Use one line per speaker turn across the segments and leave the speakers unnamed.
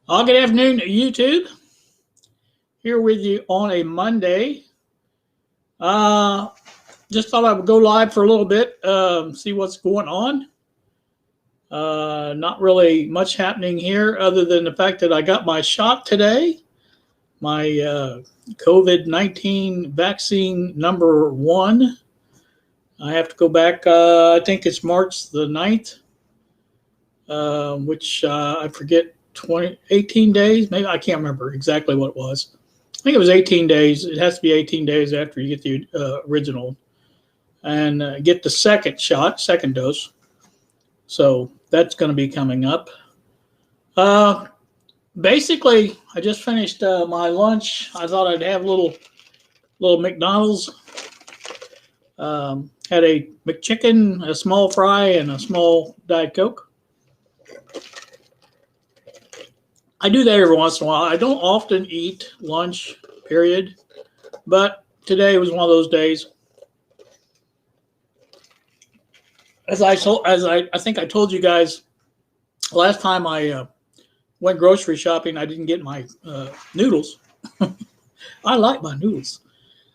Good afternoon, YouTube. Here with you on a Monday. Uh, just thought I would go live for a little bit, see what's going on. Not really much happening here other than the fact that I got my shot today, my COVID-19 vaccine number 1. I have to go back, I think it's March the 9th, which I forget, 18 days, maybe. I can't remember exactly what it was. I think it was 18 days. It has to be 18 days after you get the original and get the second dose. So that's going to be coming up. Basically, I just finished my lunch. I thought I'd have a little McDonald's. Had a McChicken, a small fry, and a small Diet Coke. I do that every once in a while. I don't often eat lunch, period. But today was one of those days. As I think I told you guys last time I went grocery shopping, I didn't get my noodles. I like my noodles.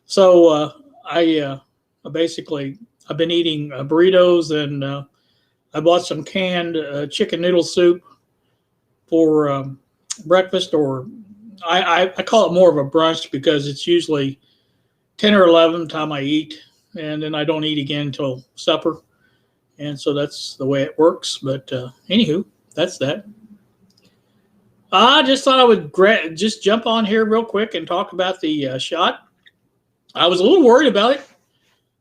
So I've been eating burritos, and I bought some canned chicken noodle soup for breakfast, or I call it more of a brunch because it's usually 10 or 11 time I eat, and then I don't eat again until supper. And so that's the way it works. But anywho, that's that. I just thought I would just jump on here real quick and talk about the shot. I was a little worried about it.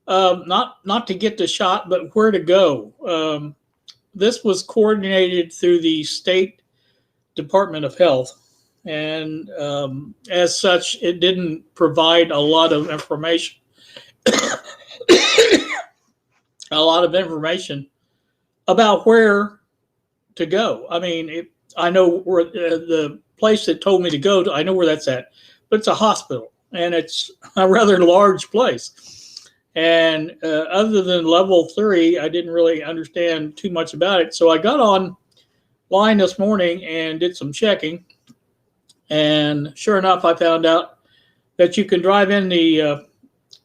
Not to get the shot, but where to go. This was coordinated through the state Department of Health, and as such, it didn't provide a lot of information. A lot of information about where to go. I mean, I know where the place that told me to go to, I know where that's at, but it's a hospital, and it's a rather large place. And other than level 3, I didn't really understand too much about it. So I got online this morning and did some checking, and sure enough, I found out that you can drive in the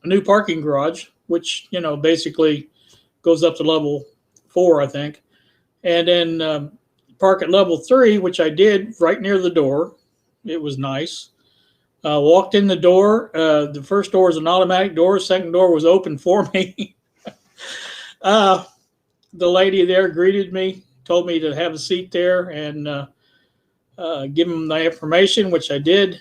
new parking garage, which basically goes up to level 4, I think, and then park at level 3, which I did right near the door. It was nice. Walked in the door. The first door is an automatic door. The second door was open for me. The lady there greeted me, told me to have a seat there and give them the information, which I did.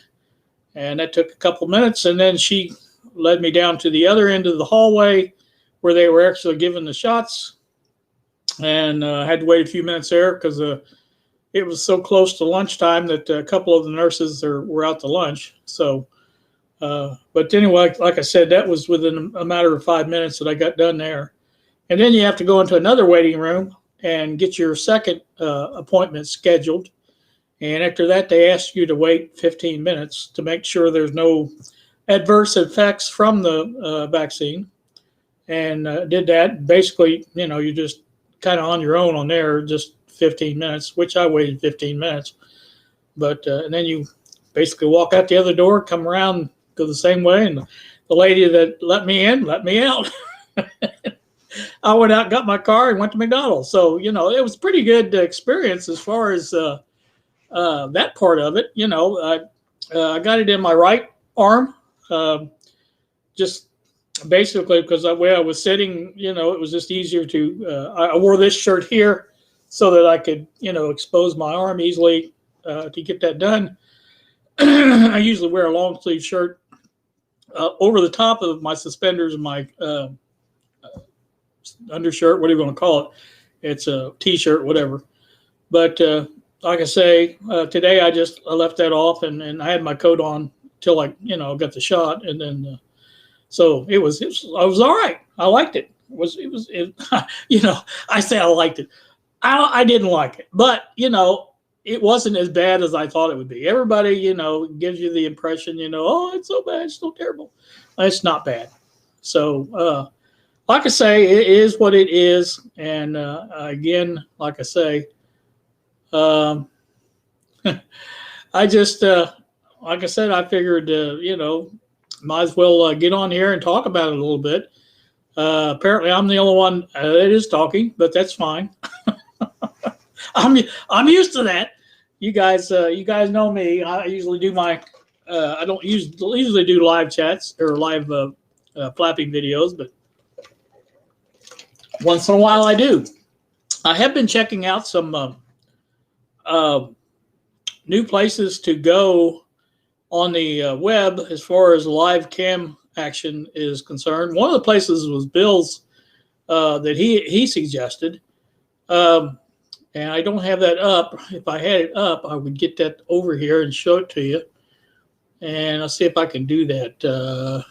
And that took a couple minutes. And then she led me down to the other end of the hallway where they were actually giving the shots. And I had to wait a few minutes there because it was so close to lunchtime that a couple of the nurses were out to lunch. So, but anyway, like I said, that was within a matter of 5 minutes that I got done there. And then you have to go into another waiting room and get your second appointment scheduled. And after that, they ask you to wait 15 minutes to make sure there's no adverse effects from the vaccine. And did that. Basically, you're just kind of on your own on there, just 15 minutes, which I waited 15 minutes. But and then you basically walk out the other door, come around, go the same way. And the lady that let me in, let me out. I went out, got my car, and went to McDonald's. So, it was a pretty good experience as far as that part of it. I got it in my right arm, just basically because the way I was sitting, it was just easier to, I wore this shirt here so that I could, expose my arm easily to get that done. I usually wear a long sleeve shirt over the top of my suspenders and my undershirt, whatever you want to call it. It's a t-shirt, whatever. But like I say, today I left that off, and I had my coat on till I got the shot, and then so I was all right. I liked it. I say I liked it. I didn't like it, but it wasn't as bad as I thought it would be. Everybody gives you the impression oh, it's so bad, it's so terrible. It's not bad. So like I say, it is what it is, and again, like I say, I just, like I said, I figured, might as well get on here and talk about it a little bit. Apparently, I'm the only one that is talking, but that's fine. I'm used to that. You guys know me. I usually do my. I don't usually do live chats or live flapping videos, but once in a while I do. I have been checking out some uh, new places to go on the web as far as live cam action is concerned. One of the places was Bill's that he suggested. And I don't have that up. If I had it up, I would get that over here and show it to you. And I'll see if I can do that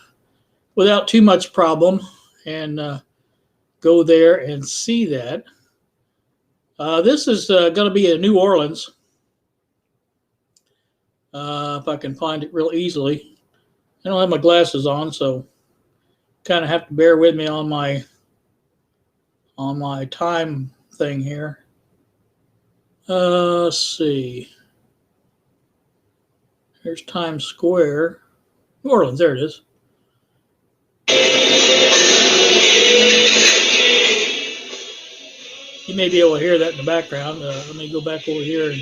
without too much problem and go there and see that. This is going to be in New Orleans. If I can find it real easily. I don't have my glasses on, so kind of have to bear with me on my time thing here. Let's see. Here's Times Square. New Orleans, there it is. You may be able to hear that in the background. Let me go back over here and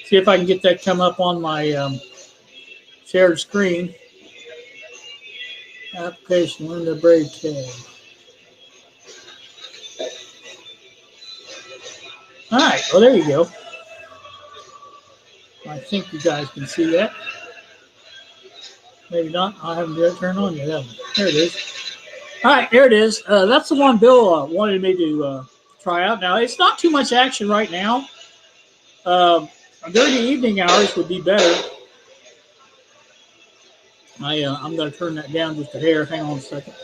see if I can get that come up on my shared screen. Application window Brave tab. All right, well, there you go. I think you guys can see that. Maybe not. I haven't got it turned on yet, have I? There it is. All right, there it is. That's the one Bill wanted me to try out. Now, it's not too much action right now. During the evening hours would be better. I'm going to turn that down just a hair. Hang on a second.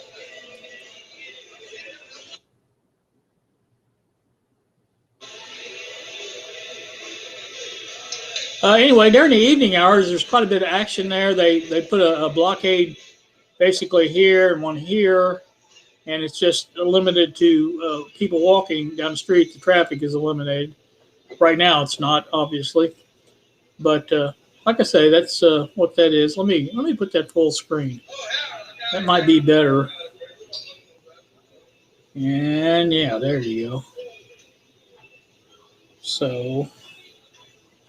Anyway, during the evening hours, there's quite a bit of action there. They put a blockade basically here and one here, and it's just limited to people walking down the street. The traffic is eliminated. Right now, it's not, obviously. But like I say, that's what that is. Let me put that full screen. That might be better. And yeah, there you go. So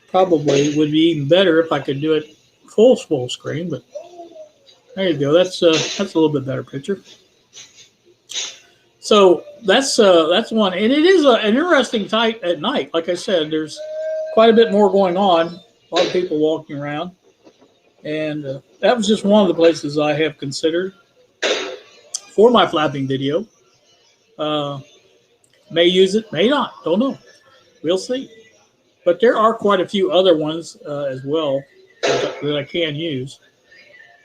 probably would be even better if I could do it full screen. But there you go. That's a little bit better picture. So that's one, and it is an interesting sight at night. Like I said, there's quite a bit more going on. A lot of people walking around, and that was just one of the places I have considered for my flapping video. May use it, may not. Don't know. We'll see. But there are quite a few other ones as well that I can use.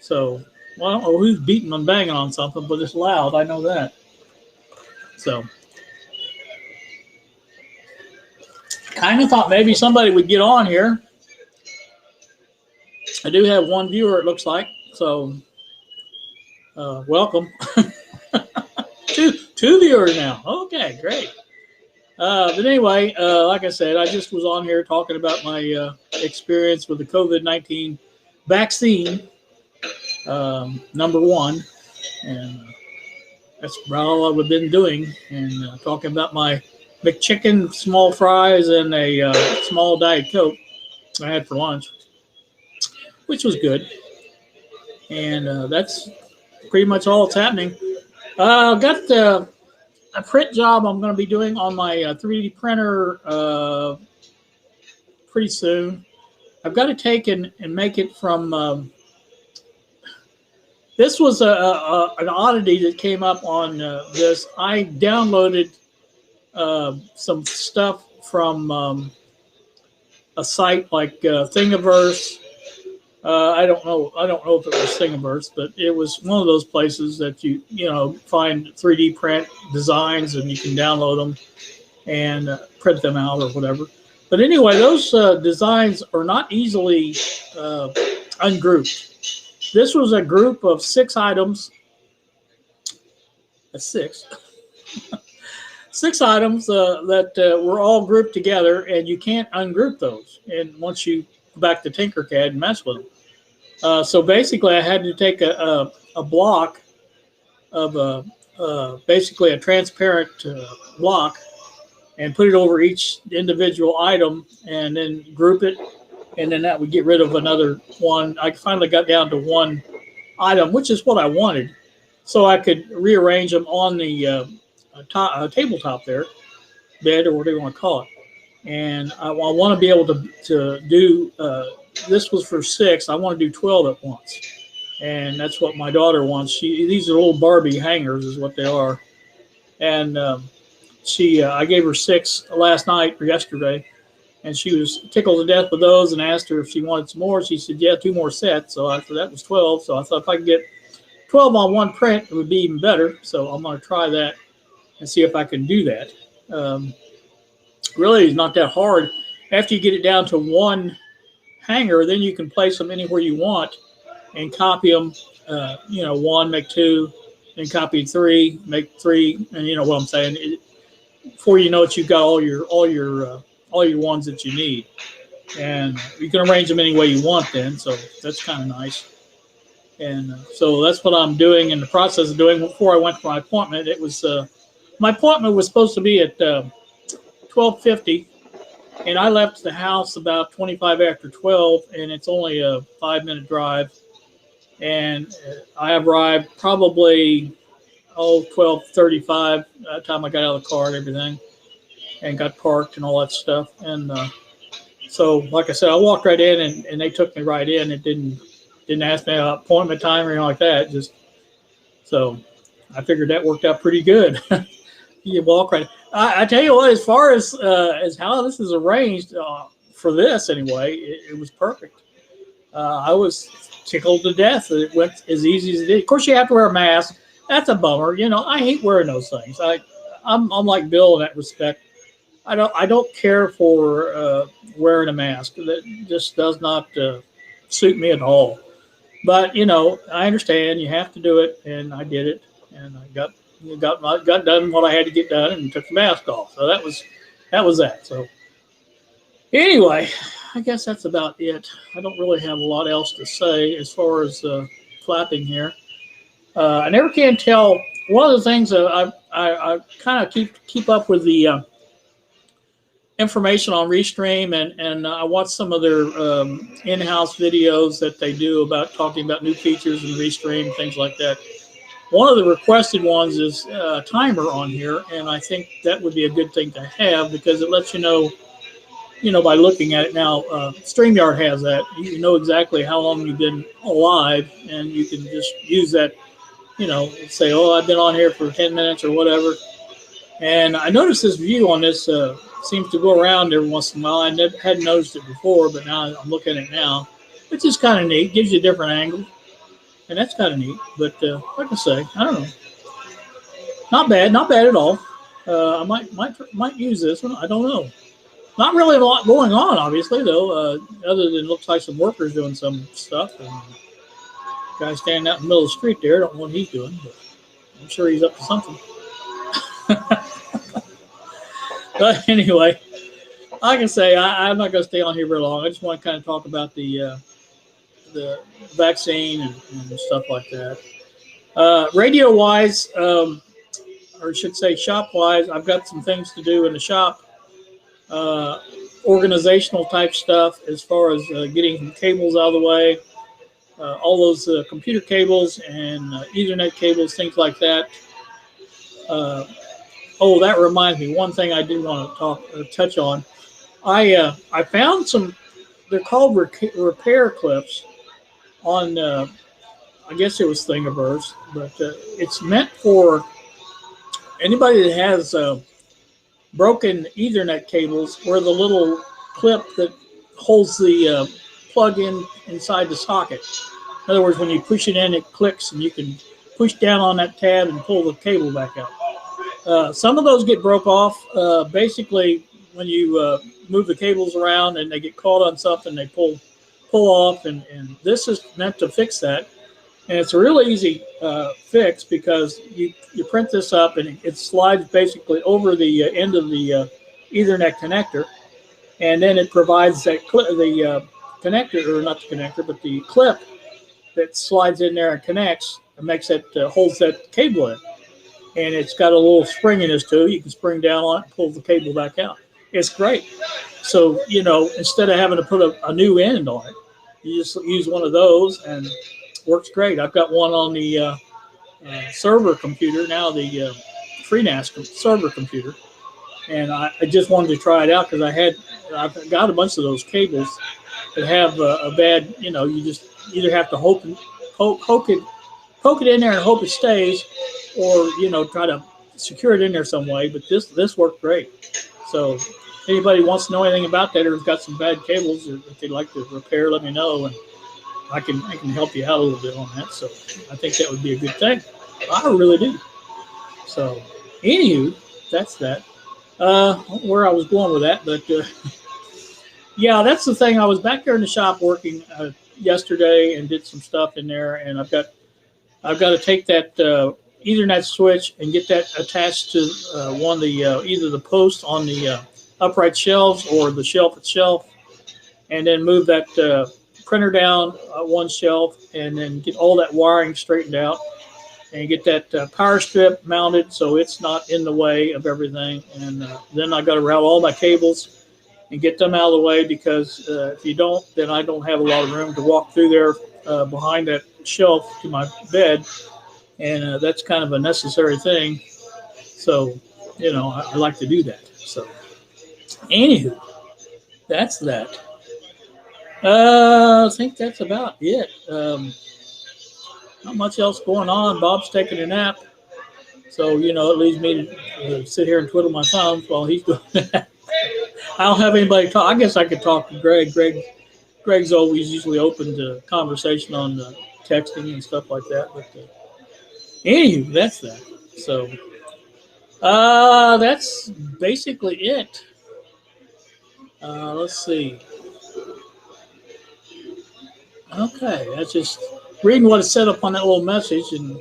So, well, I don't know who's beating and banging on something, but it's loud. I know that. So, kind of thought maybe somebody would get on here. I do have one viewer, it looks like. So, welcome. two viewers now. Okay, great. But anyway, like I said, I just was on here talking about my experience with the COVID-19 vaccine, number one. And that's about all I've been doing. And talking about my McChicken, small fries, and a small Diet Coke I had for lunch, which was good. And that's pretty much all that's happening. I've got a print job I'm going to be doing on my 3D printer pretty soon. I've got to take and make it from. This was an oddity that came up on this. I downloaded some stuff from a site like Thingiverse. I don't know if it was Thingiverse, but it was one of those places that you find 3D print designs and you can download them and print them out or whatever. But anyway, those designs are not easily ungrouped. This was a group of 6 items. That's 6. 6 items that were all grouped together, and you can't ungroup those. And once you back to Tinkercad and mess with them. So basically, I had to take a block of basically a transparent block and put it over each individual item and then group it. And then that would get rid of another one. I finally got down to one item, which is what I wanted. So I could rearrange them on the tabletop there, bed or whatever you want to call it. And I want to be able to do, this was for 6. I want to do 12 at once. And that's what my daughter wants. These are little Barbie hangers is what they are. And I gave her 6 last night or yesterday. And she was tickled to death with those and asked her if she wanted some more. She said, yeah, 2 more sets. So after that was 12. So I thought if I could get 12 on one print, it would be even better. So I'm going to try that and see if I can do that. Really, it's not that hard. After you get it down to one hanger, then you can place them anywhere you want and copy them. 1, make 2, then copy 3, make 3, and you know what I'm saying. Before you know it, you've got all your ones that you need, and you can arrange them any way you want. Then, so that's kind of nice. And so that's what I'm doing in the process of doing. Before I went for my appointment, it was my appointment was supposed to be at 12:50, and I left the house about 25 after 12, and it's only a 5-minute drive. And I arrived probably 12:35 by the time I got out of the car and everything, and got parked and all that stuff. And so, like I said, I walked right in, and they took me right in. It didn't ask me about appointment time or anything like that. Just so I figured that worked out pretty good. You walk right. I tell you what, as far as how this is arranged for this anyway, it was perfect. I was tickled to death that it went as easy as it did. Of course, you have to wear a mask. That's a bummer. I hate wearing those things. I'm like Bill in that respect. I don't care for wearing a mask. That just does not suit me at all. But I understand you have to do it, and I did it, and I got done what I had to get done, and took the mask off. So that was that. So anyway, I guess that's about it. I don't really have a lot else to say as far as flapping here. I never can tell. One of the things I kind of keep up with the information on Restream, and I watch some of their in-house videos that they do about talking about new features in Restream, things like that. One of the requested ones is a timer on here, and I think that would be a good thing to have because it lets you know by looking at it now. StreamYard has that. You know exactly how long you've been alive, and you can just use that, say, oh, I've been on here for 10 minutes or whatever. And I noticed this view on this seems to go around every once in a while. I hadn't noticed it before, but now I'm looking at it now. It's just kind of neat. Gives you a different angle. And that's kind of neat. But like I say, I don't know. Not bad at all. I might use this one. I don't know. Not really a lot going on, obviously, though, other than looks like some workers doing some stuff. And guy standing out in the middle of the street there, I don't know what he's doing, but I'm sure he's up to something. But anyway, like I say, I'm not going to stay on here very long. I just want to kind of talk about the vaccine and stuff like that. Radio-wise, or I should say shop-wise, I've got some things to do in the shop. Organizational type stuff as far as getting cables out of the way. All those computer cables and Ethernet cables, things like that. That reminds me. One thing I do want to touch on. I found some. They're called repair clips on. I guess it was Thingiverse, but it's meant for anybody that has broken Ethernet cables, where the little clip that holds the plug inside the socket. In other words, when you push it in, it clicks, and you can push down on that tab and pull the cable back out. Some of those get broke off. Basically, when you move the cables around and they get caught on something, they pull off, and this is meant to fix that. And it's a really easy fix because you print this up and it slides basically over the end of the Ethernet connector, and then it provides that connector, or not the connector, but the clip that slides in there and connects and makes that holds that cable in. And it's got a little spring in this too. You can spring down on it and pull the cable back out. It's great. So, instead of having to put a new end on it, you just use one of those and it works great. I've got one on the server computer now, the FreeNAS server computer. And I just wanted to try it out because I've got a bunch of those cables that have a bad, you just either have to poke it in there and hope it stays, or try to secure it in there some way. But this worked great. So if anybody wants to know anything about that, or has got some bad cables that they'd like to repair, let me know, and I can help you out a little bit on that. So I think that would be a good thing. I really do. So anywho, that's that. Where I was going with that, but yeah, that's the thing. I was back there in the shop working yesterday and did some stuff in there, and I've got to take that Ethernet switch and get that attached to one of the either the post on the upright shelves or the shelf itself, and then move that printer down one shelf, and then get all that wiring straightened out, and get that power strip mounted so it's not in the way of everything. And then I got to route all my cables and get them out of the way, because if you don't, then I don't have a lot of room to walk through there behind that shelf to my bed, and that's kind of a necessary thing. So, I like to do that. So, anywho, that's that. I think that's about it. Not much else going on. Bob's taking a nap, so it leaves me to sit here and twiddle my thumbs while he's doing that. I don't have anybody to talk. I guess I could talk to Greg. Greg's usually open to conversation on texting and stuff like that. But anyway, that's that. So that's basically it. Let's see. Okay, that's just reading what is said up on that little message, and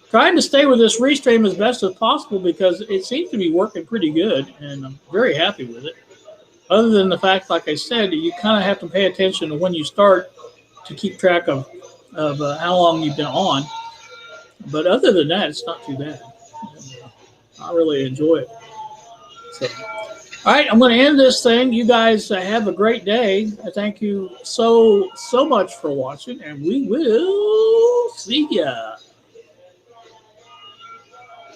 trying to stay with this restream as best as possible, because it seems to be working pretty good, and I'm very happy with it. Other than the fact, like I said, you kind of have to pay attention to when you start to keep track of how long you've been on. But other than that, it's not too bad. I really enjoy it. So, all right, I'm going to end this thing. You guys have a great day. Thank you so much for watching, and we will see ya.